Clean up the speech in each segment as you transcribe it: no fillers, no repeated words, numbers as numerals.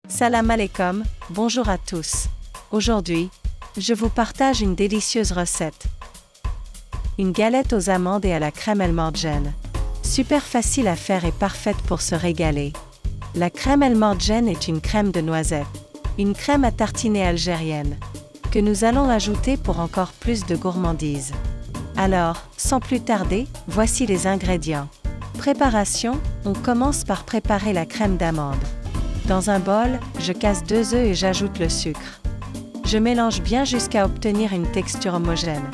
Salam alaikum, bonjour à tous. Aujourd'hui, je vous partage une délicieuse recette. Une galette aux amandes et à la crème El Morjan. Super facile à faire et parfaite pour se régaler. La crème El Morjan est une crème de noisettes, une crème à tartiner algérienne, que nous allons ajouter pour encore plus de gourmandise. Alors, sans plus tarder, voici les ingrédients. Préparation, on commence par préparer la crème d'amande. Dans un bol, je casse 2 œufs et j'ajoute le sucre. Je mélange bien jusqu'à obtenir une texture homogène.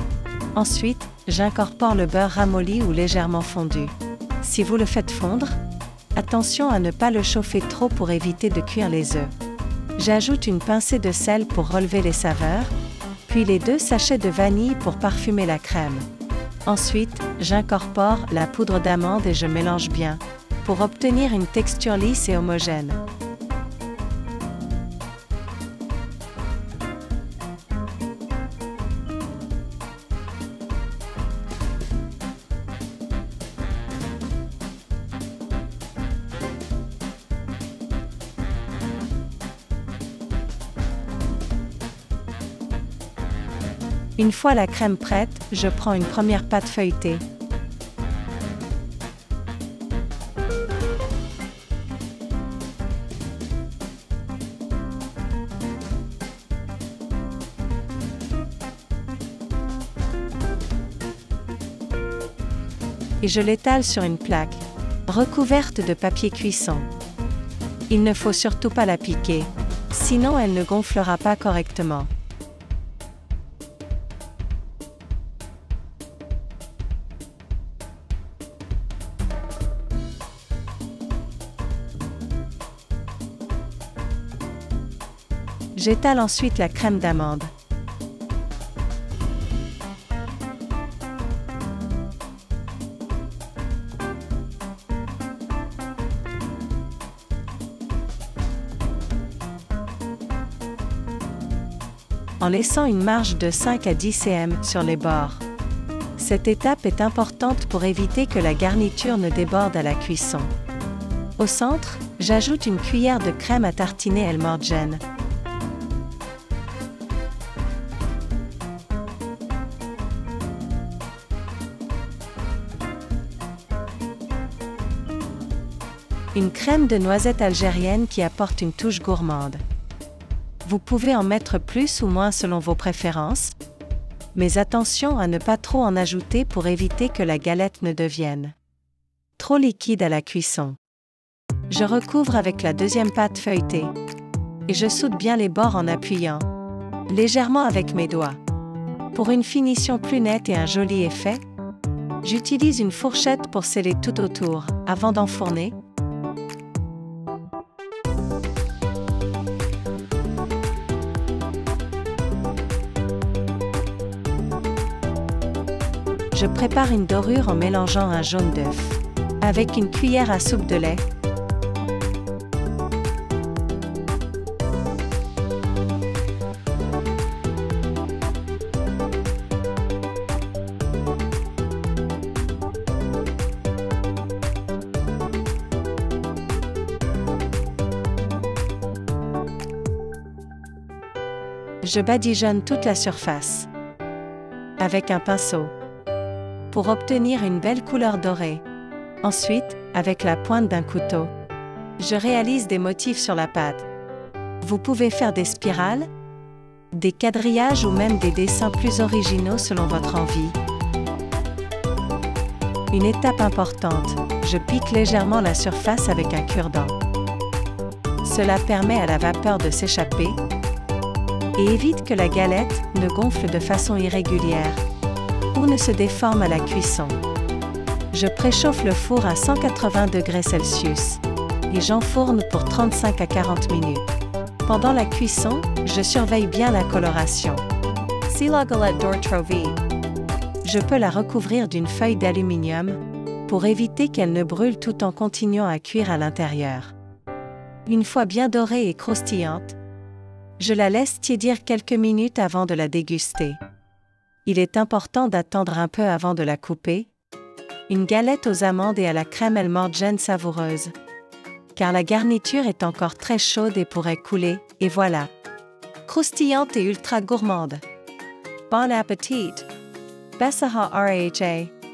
Ensuite, j'incorpore le beurre ramolli ou légèrement fondu. Si vous le faites fondre, attention à ne pas le chauffer trop pour éviter de cuire les œufs. J'ajoute une pincée de sel pour relever les saveurs, puis les 2 sachets de vanille pour parfumer la crème. Ensuite, j'incorpore la poudre d'amande et je mélange bien, pour obtenir une texture lisse et homogène. Une fois la crème prête, je prends une première pâte feuilletée. Et je l'étale sur une plaque, recouverte de papier cuisson. Il ne faut surtout pas la piquer, sinon elle ne gonflera pas correctement. J'étale ensuite la crème d'amande. En laissant une marge de 5 à 10 cm sur les bords. Cette étape est importante pour éviter que la garniture ne déborde à la cuisson. Au centre, j'ajoute une cuillère de crème à tartiner El Morjan. Une crème de noisette algérienne qui apporte une touche gourmande. Vous pouvez en mettre plus ou moins selon vos préférences, mais attention à ne pas trop en ajouter pour éviter que la galette ne devienne trop liquide à la cuisson. Je recouvre avec la deuxième pâte feuilletée et je soude bien les bords en appuyant légèrement avec mes doigts. Pour une finition plus nette et un joli effet, j'utilise une fourchette pour sceller tout autour avant d'enfourner. Je prépare une dorure en mélangeant un jaune d'œuf avec une cuillère à soupe de lait. Je badigeonne toute la surface avec un pinceau pour obtenir une belle couleur dorée. Ensuite, avec la pointe d'un couteau, je réalise des motifs sur la pâte. Vous pouvez faire des spirales, des quadrillages ou même des dessins plus originaux selon votre envie. Une étape importante, je pique légèrement la surface avec un cure-dent. Cela permet à la vapeur de s'échapper et évite que la galette ne gonfle de façon irrégulière ou ne se déforme à la cuisson. Je préchauffe le four à 180 degrés Celsius et j'enfourne pour 35 à 40 minutes. Pendant la cuisson, je surveille bien la coloration. Si la galette dort trop vite, je peux la recouvrir d'une feuille d'aluminium pour éviter qu'elle ne brûle tout en continuant à cuire à l'intérieur. Une fois bien dorée et croustillante, je la laisse tiédir quelques minutes avant de la déguster. Il est important d'attendre un peu avant de la couper. Une galette aux amandes et à la crème El Morjan savoureuse. car la garniture est encore très chaude et pourrait couler, et voilà. Croustillante et ultra gourmande. Bon appétit! Besaha RAHA.